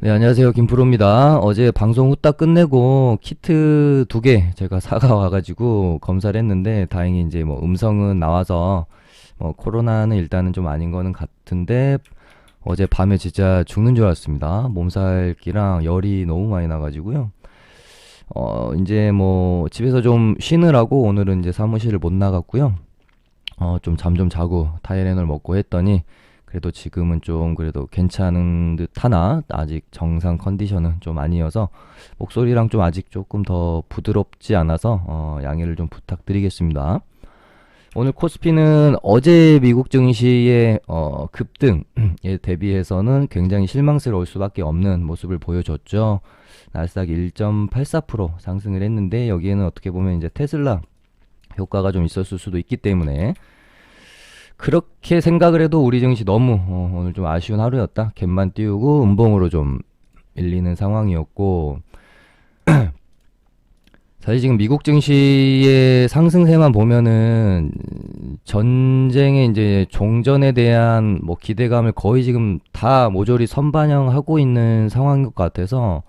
네, 안녕하세요. 김프로입니다. 어제 방송 후딱 끝내고 키트 2개 제가 사가 와가지고 검사를 했는데 다행히 이제 뭐 음성은 나와서 뭐 코로나는 일단은 좀 아닌 거는 같은데 어제 밤에 진짜 죽는 줄 알았습니다. 몸살기랑 열이 너무 많이 나가지고요. 이제 뭐 집에서 좀 쉬느라고 오늘은 이제 사무실을 못 나갔고요. 좀 잠 좀 자고 타이레놀 먹고 했더니 그래도 지금은 좀 그래도 괜찮은 듯 하나 아직 정상 컨디션은 좀 아니어서 목소리랑 좀 아직 조금 더 부드럽지 않아서 양해를 좀 부탁드리겠습니다. 오늘 코스피는 어제 미국 증시의 급등에 대비해서는 굉장히 실망스러울 수밖에 없는 모습을 보여줬죠. 나스닥 1.84% 상승을 했는데 여기에는 어떻게 보면 이제 테슬라 효과가 좀 있었을 수도 있기 때문에 그렇게 생각을 해도 우리 증시 너무 오늘 좀 아쉬운 하루였다. 갭만 띄우고 음봉으로 좀 밀리는 상황이었고 사실 지금 미국 증시의 상승세만 보면은 전쟁의 이제 종전에 대한 뭐 기대감을 거의 지금 다 모조리 선반영하고 있는 상황인 것 같아서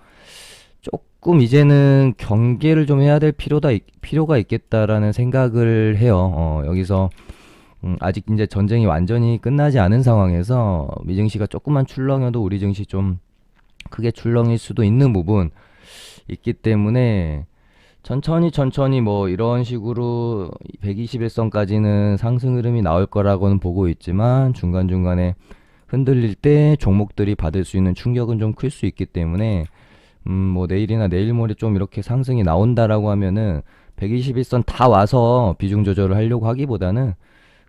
조금 이제는 경계를 좀 해야 될 필요가 있겠다라는 생각을 해요. 여기서 아직 이제 전쟁이 완전히 끝나지 않은 상황에서 미 증시가 조금만 출렁여도 우리 증시 좀 크게 출렁일 수도 있는 부분 있기 때문에 천천히 뭐 이런 식으로 121선까지는 상승 흐름이 나올 거라고는 보고 있지만 중간중간에 흔들릴 때 종목들이 받을 수 있는 충격은 좀 클 수 있기 때문에 뭐 내일이나 내일 모레 좀 이렇게 상승이 나온다라고 하면은 121선 다 와서 비중 조절을 하려고 하기보다는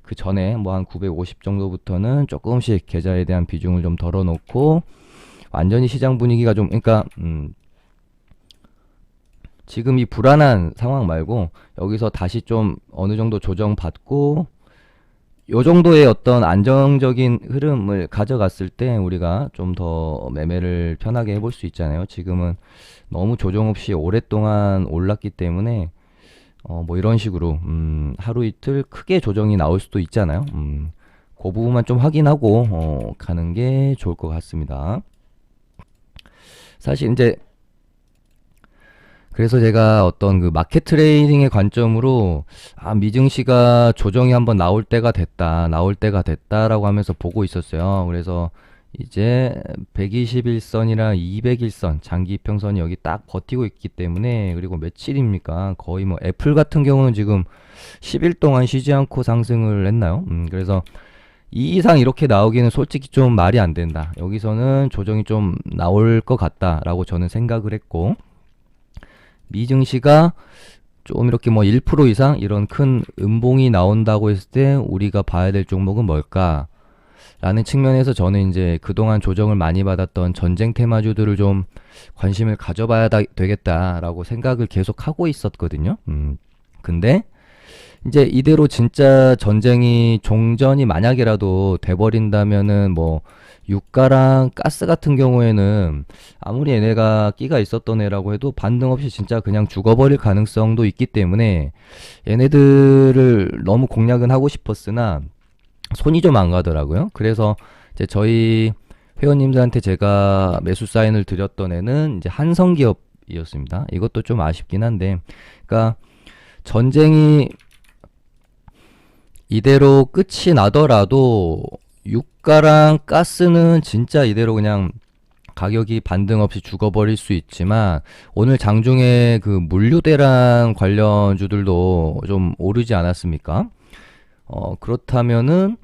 그 전에 뭐 한 950 정도부터는 조금씩 계좌에 대한 비중을 좀 덜어놓고 완전히 시장 분위기가 좀 그러니까 지금 이 불안한 상황 말고 여기서 다시 좀 어느 정도 조정받고 요 정도의 어떤 안정적인 흐름을 가져갔을 때 우리가 좀 더 매매를 편하게 해볼 수 있잖아요. 지금은 너무 조정 없이 오랫동안 올랐기 때문에 뭐 이런 식으로 하루 이틀 크게 조정이 나올 수도 있잖아요. 그 부분만 좀 확인하고 가는 게 좋을 것 같습니다. 사실 이제 그래서 제가 어떤 그 마켓 트레이딩의 관점으로 미증시가 조정이 한번 나올 때가 됐다라고 하면서 보고 있었어요. 그래서 이제 121선이랑 200일선 장기 이평선이 여기 딱 버티고 있기 때문에 그리고 며칠입니까? 거의 뭐 애플 같은 경우는 지금 10일 동안 쉬지 않고 상승을 했나요? 그래서 이 이상 이렇게 나오기는 솔직히 좀 말이 안 된다. 여기서는 조정이 좀 나올 것 같다라고 저는 생각을 했고 미증시가 좀 이렇게 뭐 1% 이상 이런 큰 음봉이 나온다고 했을 때 우리가 봐야 될 종목은 뭘까? 라는 측면에서 저는 이제 그동안 조정을 많이 받았던 전쟁 테마주들을 좀 관심을 가져봐야 되겠다라고 생각을 계속 하고 있었거든요. 근데 이제 이대로 진짜 전쟁이 종전이 만약이라도 돼버린다면은 뭐 유가랑 가스 같은 경우에는 아무리 얘네가 끼가 있었던 애라고 해도 반등 없이 진짜 그냥 죽어버릴 가능성도 있기 때문에 얘네들을 너무 공략은 하고 싶었으나 손이 좀 안 가더라고요. 그래서 이제 저희 회원님들한테 제가 매수 사인을 드렸던 애는 이제 한성기업이었습니다. 이것도 좀 아쉽긴 한데, 그러니까 전쟁이 이대로 끝이 나더라도 유가랑 가스는 진짜 이대로 그냥 가격이 반등 없이 죽어버릴 수 있지만 오늘 장중에 그 물류대랑 관련주들도 좀 오르지 않았습니까? 그렇다면은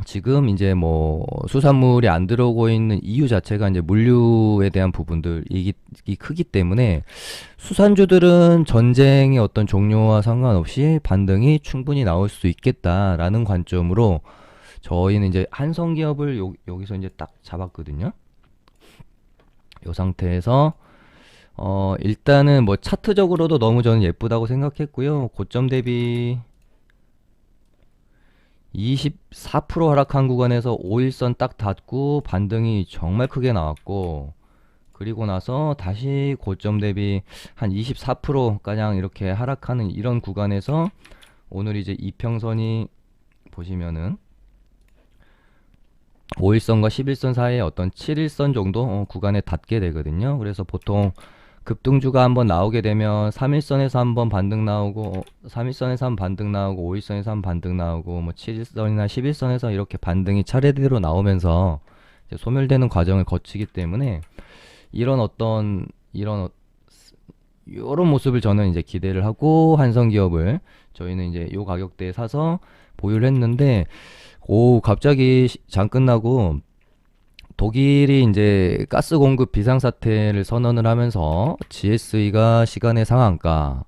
지금 이제 뭐 수산물이 안 들어오고 있는 이유 자체가 이제 물류에 대한 부분들이 크기 때문에 수산주들은 전쟁의 어떤 종료와 상관없이 반등이 충분히 나올 수 있겠다라는 관점으로 저희는 이제 한성기업을 여기서 이제 딱 잡았거든요. 이 상태에서 일단은 뭐 차트적으로도 너무 저는 예쁘다고 생각했고요. 고점 대비 24% 하락한 구간에서 5일선 딱 닫고 반등이 정말 크게 나왔고 그리고 나서 다시 고점 대비 한 24% 가량 이렇게 하락하는 이런 구간에서 오늘 이제 이평선이 보시면은 5일선과 11선 사이에 어떤 7일선 정도 구간에 닿게 되거든요. 그래서 보통 급등주가 한번 나오게 되면 3일선에서 한번 반등 나오고 3일선에서 한번 반등 나오고 5일선에서 한번 반등 나오고 뭐 7일선이나 11선에서 이렇게 반등이 차례대로 나오면서 이제 소멸되는 과정을 거치기 때문에 이런 어떤 이런 이런 모습을 저는 이제 기대를 하고 한성기업을 저희는 이제 요 가격대에 사서 보유를 했는데 오 갑자기 장 끝나고 독일이 이제 가스 공급 비상사태를 선언을 하면서 GSE가 시간의 상한가,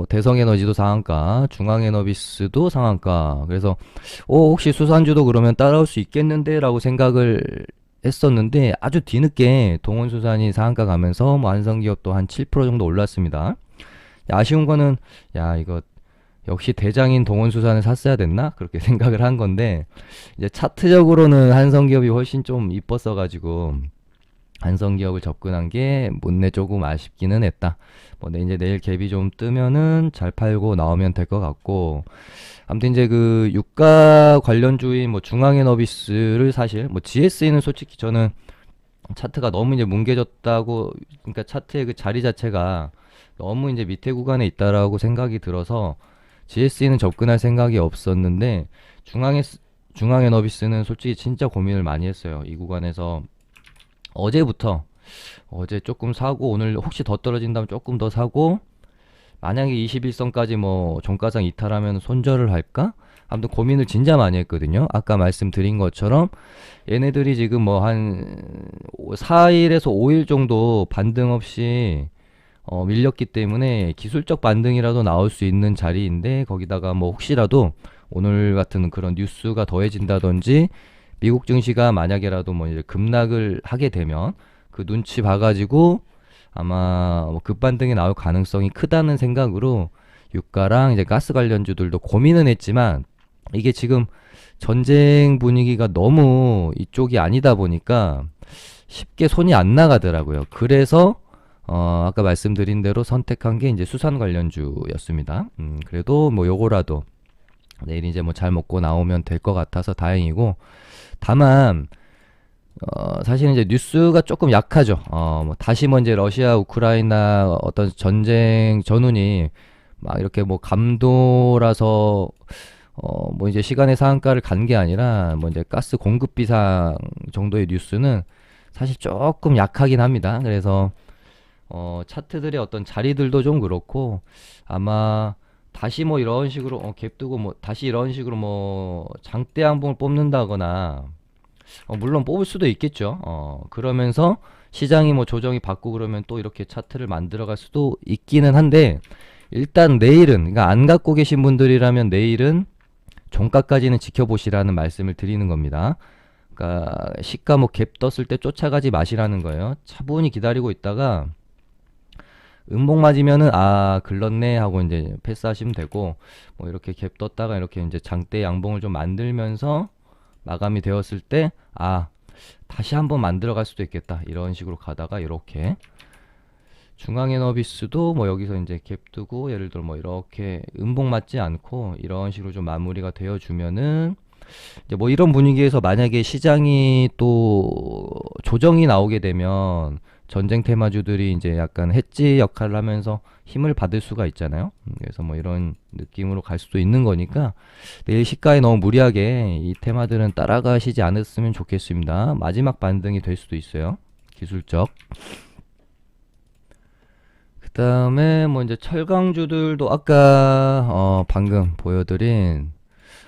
대성에너지도 상한가, 중앙에너비스도 상한가. 그래서 혹시 수산주도 그러면 따라올 수 있겠는데라고 생각을 했었는데 아주 뒤늦게 동원수산이 상한가 가면서 뭐 한성기업도 한 7% 정도 올랐습니다. 아쉬운 거는 야 이거 역시 대장인 동원수산을 샀어야 됐나? 그렇게 생각을 한 건데 이제 차트적으로는 한성기업이 훨씬 좀 이뻤어 가지고 한성기업을 접근한 게 못내 조금 아쉽기는 했다. 뭐 이제 내일 갭이 좀 뜨면은 잘 팔고 나오면 될 것 같고 아무튼 이제 그 유가 관련주인 뭐 중앙에너비스를 사실 뭐 GSE는 솔직히 저는 차트가 너무 이제 뭉개졌다고 그러니까 차트의 그 자리 자체가 너무 이제 밑에 구간에 있다라고 생각이 들어서 GSE는 접근할 생각이 없었는데 중앙에너비스는 솔직히 진짜 고민을 많이 했어요. 이 구간에서 어제부터 어제 조금 사고 오늘 혹시 더 떨어진다면 조금 더 사고 만약에 21선까지 뭐 종가상 이탈하면 손절을 할까? 아무튼 고민을 진짜 많이 했거든요. 아까 말씀드린 것처럼 얘네들이 지금 뭐 한 4일에서 5일 정도 반등 없이 밀렸기 때문에 기술적 반등이라도 나올 수 있는 자리인데 거기다가 뭐 혹시라도 오늘 같은 그런 뉴스가 더해진다든지 미국 증시가 만약에라도 뭐 이제 급락을 하게 되면 그 눈치 봐가지고 아마 뭐 급반등이 나올 가능성이 크다는 생각으로 유가랑 이제 가스 관련주들도 고민은 했지만 이게 지금 전쟁 분위기가 너무 이쪽이 아니다 보니까 쉽게 손이 안 나가더라고요. 그래서 아까 말씀드린 대로 선택한 게 이제 수산 관련주였습니다. 그래도 뭐 요거라도 내일 이제 뭐 잘 먹고 나오면 될 것 같아서 다행이고 다만 사실은 이제 뉴스가 조금 약하죠. 뭐 다시 뭐 이제 러시아 우크라이나 어떤 전쟁 전운이 막 이렇게 뭐 감도라서 뭐 이제 시간의 상한가를 간 게 아니라 뭐 이제 가스 공급 비상 정도의 뉴스는 사실 조금 약하긴 합니다. 그래서 차트들의 어떤 자리들도 좀 그렇고 아마 다시 뭐 이런 식으로 갭 두고 뭐 다시 이런 식으로 뭐 장대 양봉을 뽑는다거나 물론 뽑을 수도 있겠죠. 그러면서 시장이 뭐 조정이 받고 그러면 또 이렇게 차트를 만들어갈 수도 있기는 한데 일단 내일은 그러니까 안 갖고 계신 분들이라면 내일은 종가까지는 지켜보시라는 말씀을 드리는 겁니다. 그러니까 시가 뭐 갭 떴을 때 쫓아가지 마시라는 거예요. 차분히 기다리고 있다가 음봉 맞으면은 글렀네 하고 이제 패스하시면 되고 뭐 이렇게 갭 떴다가 이렇게 이제 장대 양봉을 좀 만들면서 마감이 되었을 때 다시 한번 만들어 갈 수도 있겠다 이런 식으로 가다가 이렇게 중앙에너비스도 뭐 여기서 이제 갭 두고 예를 들어 뭐 이렇게 음봉 맞지 않고 이런 식으로 좀 마무리가 되어 주면은 이제 뭐 이런 분위기에서 만약에 시장이 또 조정이 나오게 되면 전쟁 테마주들이 이제 약간 해지 역할을 하면서 힘을 받을 수가 있잖아요. 그래서 뭐 이런 느낌으로 갈 수도 있는 거니까 내일 시가에 너무 무리하게 이 테마들은 따라가시지 않았으면 좋겠습니다. 마지막 반등이 될 수도 있어요. 기술적. 그 다음에 뭐 이제 철강주들도 아까 방금 보여드린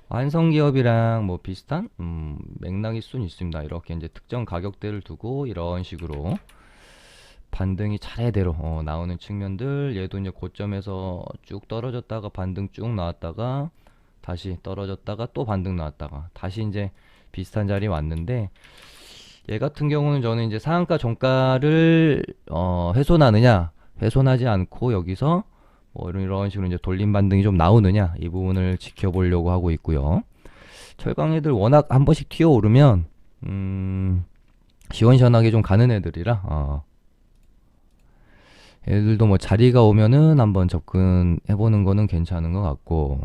완성기업이랑 뭐 비슷한 맥락일 수는 있습니다. 이렇게 이제 특정 가격대를 두고 이런 식으로 반등이 차례대로 나오는 측면들 얘도 이제 고점에서 쭉 떨어졌다가 반등 쭉 나왔다가 다시 떨어졌다가 또 반등 나왔다가 다시 이제 비슷한 자리에 왔는데 얘 같은 경우는 저는 이제 상한가 종가를 훼손하느냐 훼손하지 않고 여기서 뭐 이런 식으로 이제 돌림 반등이 좀 나오느냐 이 부분을 지켜보려고 하고 있고요. 철강 애들 워낙 한 번씩 튀어 오르면 시원시원하게 좀 가는 애들이라 애들도 뭐 자리가 오면은 한번 접근해보는 거는 괜찮은 것 같고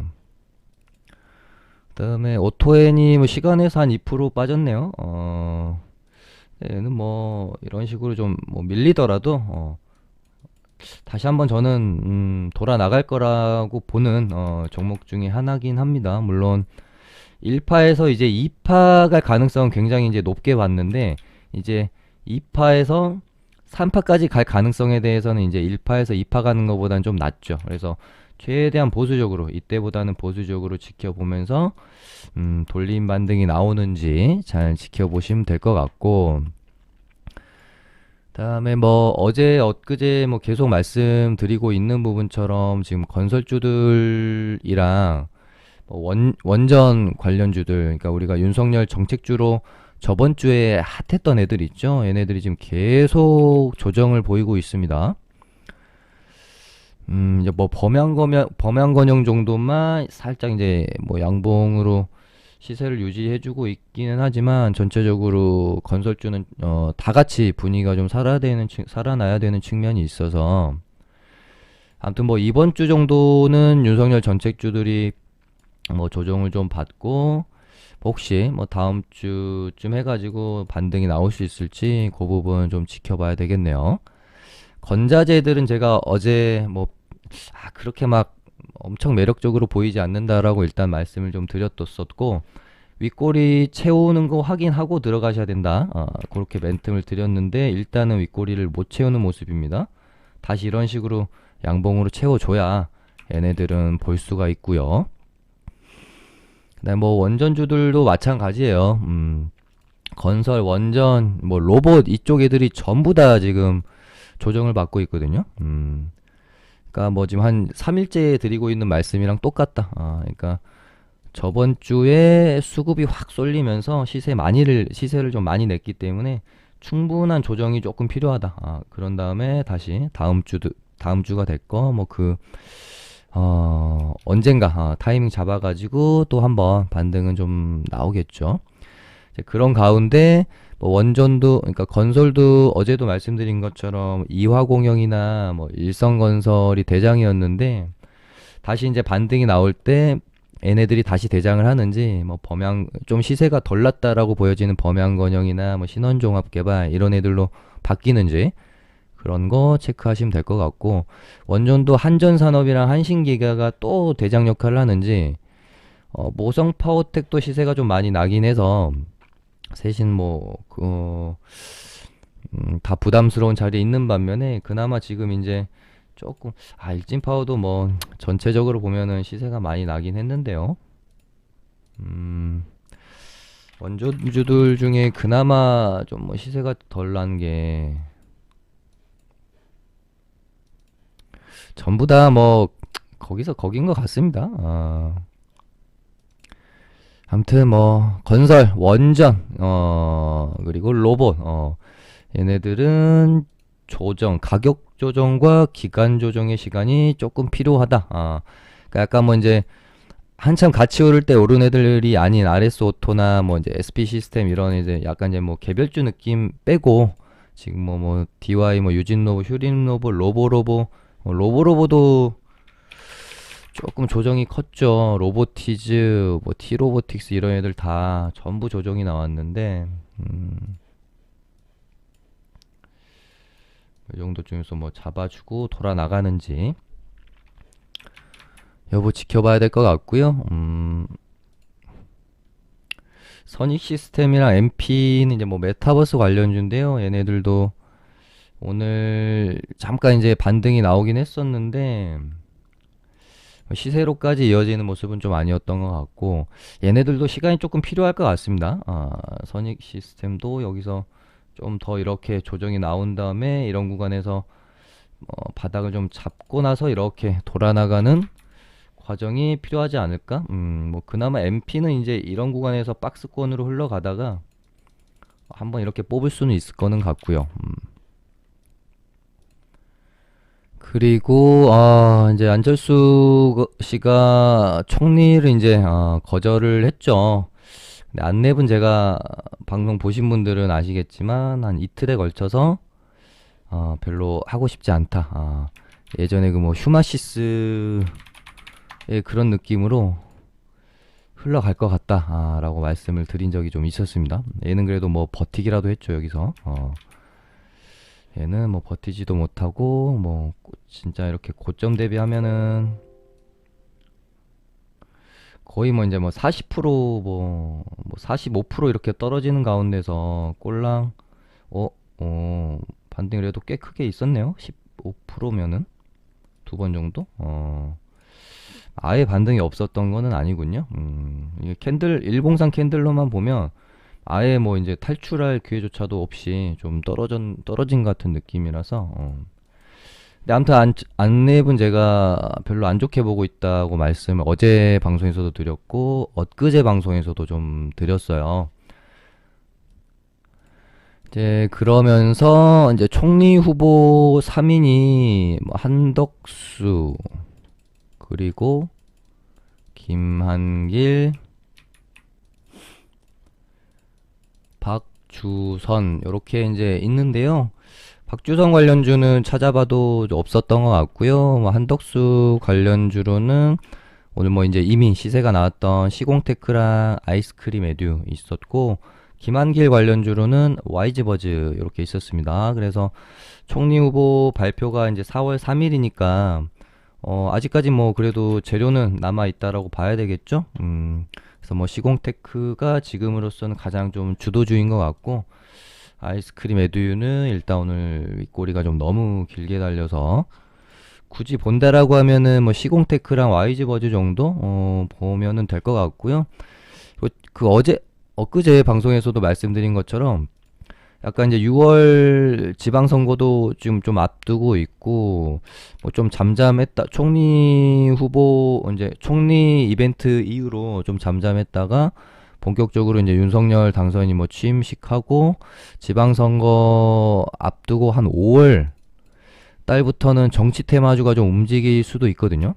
그다음에 오토엔이 뭐 시간에서 한 2% 빠졌네요. 얘는 뭐 이런 식으로 좀 뭐 밀리더라도 다시 한번 저는 돌아 나갈 거라고 보는 종목 중에 하나긴 합니다. 물론 1파에서 이제 2파 갈 가능성은 굉장히 이제 높게 봤는데, 이제 2파에서 3파까지 갈 가능성에 대해서는 이제 1파에서 2파 가는 것보다는 좀 낮죠. 그래서 최대한 보수적으로, 이때보다는 보수적으로 지켜보면서 돌림 반등이 나오는지 잘 지켜보시면 될 것 같고, 다음에 뭐 어제 엊그제 뭐 계속 말씀드리고 있는 부분처럼 지금 건설주들이랑 뭐 원전 관련주들, 그러니까 우리가 윤석열 정책주로 저번 주에 핫했던 애들 있죠. 얘네들이 지금 계속 조정을 보이고 있습니다. 이제 뭐 범양건영 정도만 살짝 이제 뭐 양봉으로 시세를 유지해주고 있기는 하지만, 전체적으로 건설주는 다 같이 분위기가 좀 살아나야 되는 측면이 있어서, 아무튼 뭐 이번 주 정도는 윤석열 정책주들이 뭐 조정을 좀 받고, 혹시 뭐 다음 주쯤 해가지고 반등이 나올 수 있을지 그 부분 좀 지켜봐야 되겠네요. 건자재들은 제가 어제 뭐 그렇게 막 엄청 매력적으로 보이지 않는다라고 일단 말씀을 좀 드렸었고, 윗꼬리 채우는 거 확인하고 들어가셔야 된다, 그렇게 멘트를 드렸는데 일단은 윗꼬리를 못 채우는 모습입니다. 다시 이런 식으로 양봉으로 채워줘야 얘네들은 볼 수가 있고요. 그다음 뭐 원전주들도 마찬가지예요. 건설, 원전, 뭐 로봇 이쪽 애들이 전부 다 지금 조정을 받고 있거든요. 그러니까 뭐 지금 한 3일째 드리고 있는 말씀이랑 똑같다. 그러니까 저번 주에 수급이 확 쏠리면서 시세를 좀 많이 냈기 때문에 충분한 조정이 조금 필요하다. 그런 다음에 다시 다음 주가 됐고, 뭐 언젠가 타이밍 잡아가지고 또 한번 반등은 좀 나오겠죠. 이제 그런 가운데 뭐 원전도, 그러니까 건설도 어제도 말씀드린 것처럼 이화공영이나 뭐 일성건설이 대장이었는데, 다시 이제 반등이 나올 때 얘네들이 다시 대장을 하는지, 뭐 좀 시세가 덜 났다라고 보여지는 범양건영이나 뭐 신원종합개발 이런 애들로 바뀌는지, 그런 거 체크하시면 될 것 같고, 원전도 한전산업이랑 한신기가가 또 대장 역할을 하는지, 모성파워텍도 시세가 좀 많이 나긴 해서 세신 다 부담스러운 자리에 있는 반면에, 그나마 지금 이제 조금 일진파워도 뭐 전체적으로 보면은 시세가 많이 나긴 했는데요. 원전주들 중에 그나마 좀 뭐 시세가 덜 난 게 전부 다 뭐 거긴 것 같습니다. 아무튼 뭐 건설, 원전, 그리고 로봇, 얘네들은 가격 조정과 기간 조정의 시간이 조금 필요하다. 그러니까 약간 뭐 이제 한참 같이 오를 때 오른 애들이 아닌 RS 오토나 뭐 이제 SP 시스템 이런 이제 약간 이제 뭐 개별주 느낌 빼고, 지금 뭐 DY, 뭐 유진로보, 휴린로보, 로보로보도 조금 조정이 컸죠. 로보티즈, 뭐 T로보틱스 이런 애들 다 전부 조정이 나왔는데, 이 정도쯤에서 뭐 잡아주고 돌아 나가는지 여부 지켜봐야 될 것 같고요. 선익 시스템이랑 MP는 이제 뭐 메타버스 관련주인데요. 얘네들도 오늘 잠깐 이제 반등이 나오긴 했었는데 시세로까지 이어지는 모습은 좀 아니었던 것 같고, 얘네들도 시간이 조금 필요할 것 같습니다. 선익 시스템도 여기서 좀 더 이렇게 조정이 나온 다음에 이런 구간에서 바닥을 좀 잡고 나서 이렇게 돌아나가는 과정이 필요하지 않을까? 뭐 그나마 MP는 이제 이런 구간에서 박스권으로 흘러가다가 한번 이렇게 뽑을 수는 있을 거는 같고요. 그리고 이제 안철수 씨가 총리를 이제 거절을 했죠. 근데 안내분 제가 방송 보신 분들은 아시겠지만 한 이틀에 걸쳐서 별로 하고 싶지 않다. 예전에 그 뭐 휴마시스의 그런 느낌으로 흘러갈 것 같다 라고 말씀을 드린 적이 좀 있었습니다. 얘는 그래도 뭐 버티기라도 했죠 여기서. 얘는 뭐 버티지도 못하고 뭐 진짜 이렇게 고점 대비하면은 거의 뭐 이제 뭐 40% 뭐 45% 이렇게 떨어지는 가운데서 꼴랑 어, 반등이 그래도 꽤 크게 있었네요. 15%면은 두 번 정도? 아예 반등이 없었던 거는 아니군요. 이게 캔들 103 캔들로만 보면 아예 뭐 이제 탈출할 기회조차도 없이 좀 떨어진 같은 느낌이라서 근데 아무튼 안내분 제가 별로 안 좋게 보고 있다고 말씀을 어제 방송에서도 드렸고 엊그제 방송에서도 좀 드렸어요. 이제 그러면서 이제 총리 후보 3인이 뭐 한덕수 그리고 김한길, 박주선 이렇게 이제 있는데요. 박주선 관련주는 찾아봐도 없었던 것 같고요. 뭐 한덕수 관련주로는 오늘 뭐 이제 이미 시세가 나왔던 시공테크랑 아이스크림 에듀 있었고 김한길 관련주로는 YG버즈 이렇게 있었습니다. 그래서 총리 후보 발표가 이제 4월 3일이니까 아직까지 뭐 그래도 재료는 남아 있다라고 봐야 되겠죠. 그래서 뭐 시공테크가 지금으로서는 가장 좀 주도주인 것 같고 아이스크림 에듀는 일단 오늘 윗꼬리가 좀 너무 길게 달려서 굳이 본다라고 하면은 뭐 시공테크랑 YG버즈 정도 보면은 될 것 같고요. 그 엊그제 방송에서도 말씀드린 것처럼 약간 이제 6월 지방선거도 지금 좀 앞두고 있고 뭐 좀 잠잠했다 총리 후보 이제 총리 이벤트 이후로 좀 잠잠했다가 본격적으로 이제 윤석열 당선인이 뭐 취임식하고 지방선거 앞두고 한 5월 달부터는 정치 테마주가 좀 움직일 수도 있거든요.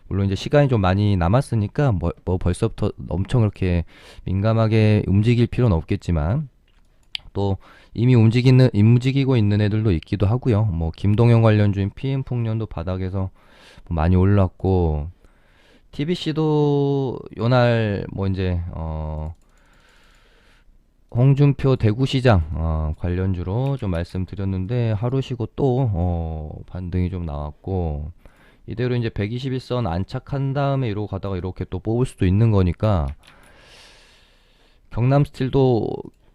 물론 이제 시간이 좀 많이 남았으니까 뭐 벌써부터 엄청 그렇게 민감하게 움직일 필요는 없겠지만 또 이미 움직이고 있는 애들도 있기도 하고요. 뭐 김동연 관련주인 PM 풍년도 바닥에서 많이 올랐고 TBC도 요날 뭐 이제 홍준표 대구시장 관련주로 좀 말씀드렸는데 하루 쉬고 또 반등이 좀 나왔고 이대로 이제 121선 안착한 다음에 이러고 가다가 이렇게 또 뽑을 수도 있는 거니까 경남 스틸도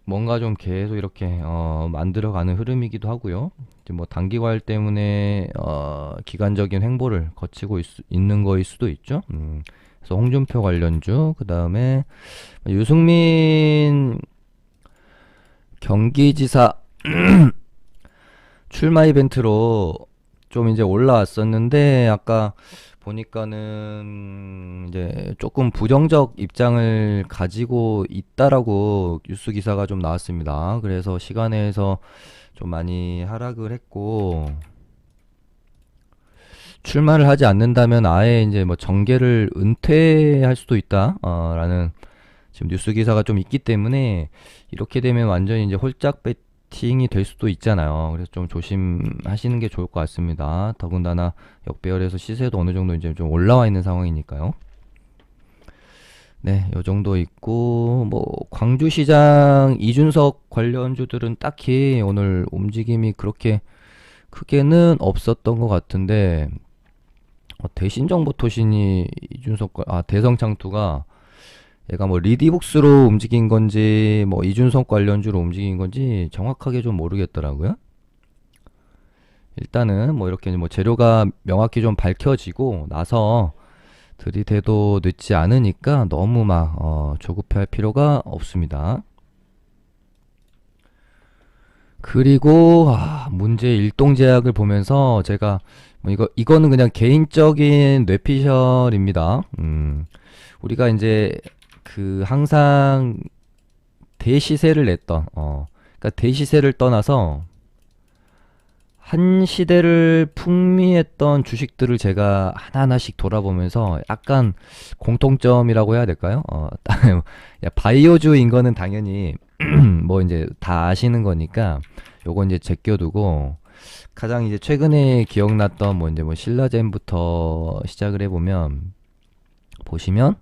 뭔가 좀 계속 이렇게 만들어가는 흐름이기도 하고요. 이제 뭐 단기 과열 때문에 기간적인 횡보를 거치고 있는 거일 수도 있죠. 그래서 홍준표 관련주 그 다음에 유승민 경기지사 출마 이벤트로 좀 이제 올라왔었는데 아까 보니까는 이제 조금 부정적 입장을 가지고 있다라고 뉴스 기사가 좀 나왔습니다. 그래서 시간에서 좀 많이 하락을 했고 출마를 하지 않는다면 아예 이제 뭐 정계를 은퇴할 수도 있다 라는 지금 뉴스 기사가 좀 있기 때문에 이렇게 되면 완전히 이제 홀짝 베팅이 될 수도 있잖아요. 그래서 좀 조심하시는 게 좋을 것 같습니다. 더군다나 역배열에서 시세도 어느 정도 이제 좀 올라와 있는 상황이니까요. 네, 요 정도 있고 뭐 광주시장 이준석 관련주들은 딱히 오늘 움직임이 그렇게 크게는 없었던 것 같은데 대신정보통신이 대성창투가 얘가 뭐 리디북스로 움직인 건지 뭐 이준석 관련주로 움직인 건지 정확하게 좀 모르겠더라고요. 일단은 뭐 이렇게 뭐 재료가 명확히 좀 밝혀지고 나서 들이대도 늦지 않으니까 너무 막 조급해할 필요가 없습니다. 그리고 문제 일동제약을 보면서 제가 뭐 이거는 그냥 개인적인 뇌피셜입니다. 우리가 이제 그 항상 대시세를 냈던 그러니까 대시세를 떠나서 한 시대를 풍미했던 주식들을 제가 하나하나씩 돌아보면서 약간 공통점이라고 해야 될까요? 바이오주인 거는 당연히 뭐 이제 다 아시는 거니까 요거 이제 제껴두고 가장 이제 최근에 기억났던 뭐 이제 뭐 신라젠부터 시작을 해보면 보시면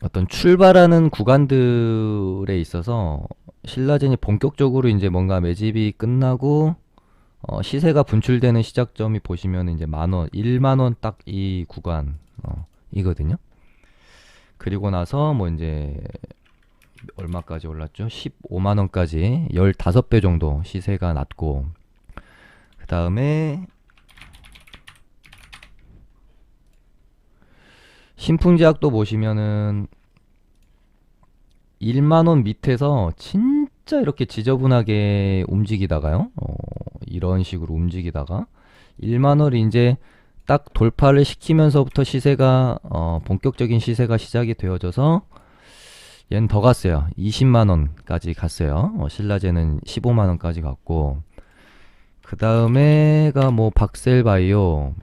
어떤 출발하는 구간들에 있어서 신라젠이 본격적으로 이제 뭔가 매집이 끝나고 시세가 분출되는 시작점이 보시면 이제 만 원, 1만 원 딱 이 구간 이거든요. 그리고 나서 뭐 이제 얼마까지 올랐죠? 15만 원까지 15배 정도 시세가 났고, 그다음에 신풍제약도 보시면은 1만 원 밑에서 진짜 이렇게 지저분하게 움직이다가요. 이런 식으로 움직이다가 1만 원을 이제 딱 돌파를 시키면서부터 시세가 본격적인 시세가 시작이 되어져서 얘는 더 갔어요. 20만 원까지 갔어요. 신라제는 15만 원까지 갔고, 그 다음에가 뭐 박셀바이오.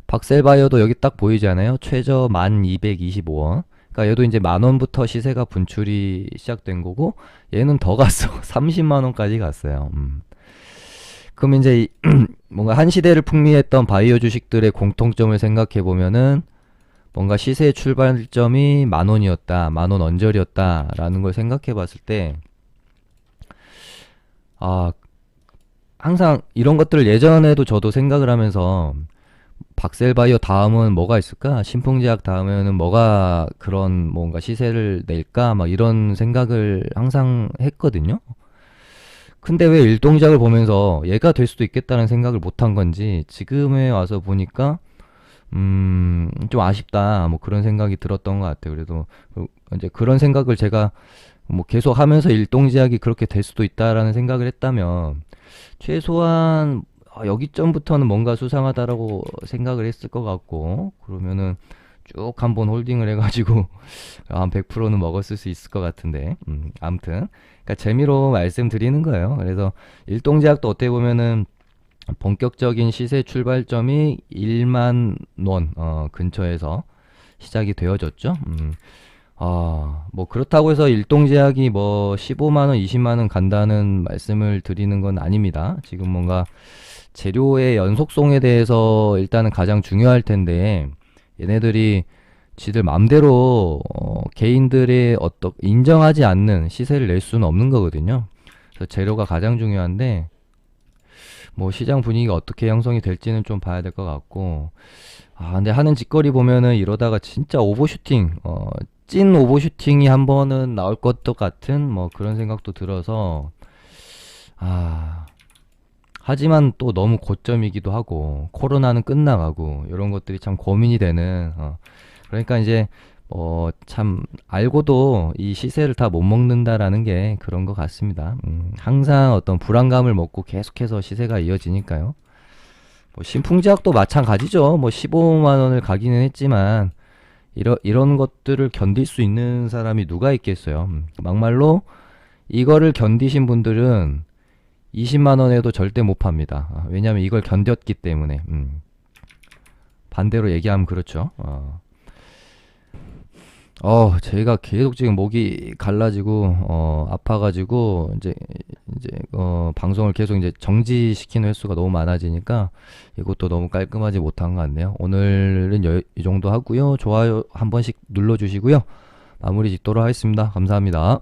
박셀바이오도 여기 딱 보이잖아요. 최저 1225원. 그러니까 얘도 이제 만 원부터 시세가 분출이 시작된 거고, 얘는 더 갔어. 30만 원까지 갔어요. 그럼 이제 뭔가 한 시대를 풍미했던 바이오 주식들의 공통점을 생각해 보면은 뭔가 시세의 출발점이 만 원이었다, 만 원 언저리였다라는 걸 생각해 봤을 때, 아, 항상 이런 것들을 예전에도 저도 생각을 하면서 박셀바이오 다음은 뭐가 있을까? 신풍제약 다음에는 뭐가 그런 뭔가 시세를 낼까? 막 이런 생각을 항상 했거든요. 근데 왜 일동작을 보면서 얘가 될 수도 있겠다는 생각을 못 한 건지 지금에 와서 보니까 좀 아쉽다. 뭐 그런 생각이 들었던 것 같아요. 그래도 이제 그런 생각을 제가 뭐 계속 하면서 일동제약이 그렇게 될 수도 있다라는 생각을 했다면 최소한 여기점부터는 뭔가 수상하다라고 생각을 했을 것 같고, 그러면은 쭉 한번 홀딩을 해가지고 한 100%는 먹었을 수 있을 것 같은데, 아무튼 그러니까 재미로 말씀드리는 거예요. 그래서 일동제약도 어떻게 보면은 본격적인 시세 출발점이 1만 원 근처에서 시작이 되어졌죠. 뭐 그렇다고 해서 일동제약이 뭐 15만 원, 20만 원 간다는 말씀을 드리는 건 아닙니다. 지금 뭔가 재료의 연속성에 대해서 일단은 가장 중요할 텐데, 얘네들이 지들 맘대로 개인들의 어떤 인정하지 않는 시세를 낼 수는 없는 거거든요. 그래서 재료가 가장 중요한데, 뭐 시장 분위기가 어떻게 형성이 될지는 좀 봐야 될 것 같고, 근데 하는 짓거리 보면은 이러다가 진짜 오버슈팅, 찐 오버슈팅이 한 번은 나올 것도 같은 뭐 그런 생각도 들어서, 아, 하지만 또 너무 고점이기도 하고 코로나는 끝나가고 이런 것들이 참 고민이 되는, 그러니까 이제 참 알고도 이 시세를 다 못 먹는다라는 게 그런 것 같습니다. 항상 어떤 불안감을 먹고 계속해서 시세가 이어지니까요. 뭐 신풍제약도 마찬가지죠. 뭐 15만 원을 가기는 했지만 이런 것들을 견딜 수 있는 사람이 누가 있겠어요. 막말로 이거를 견디신 분들은 20만 원에도 절대 못 팝니다. 왜냐하면 이걸 견뎠기 때문에. 반대로 얘기하면 그렇죠. 제가 계속 지금 목이 갈라지고 아파가지고 이제 방송을 계속 이제 정지시키는 횟수가 너무 많아지니까 이것도 너무 깔끔하지 못한 것 같네요. 오늘은 이 정도 하고요. 좋아요 한 번씩 눌러주시고요. 마무리 짓도록 하겠습니다. 감사합니다.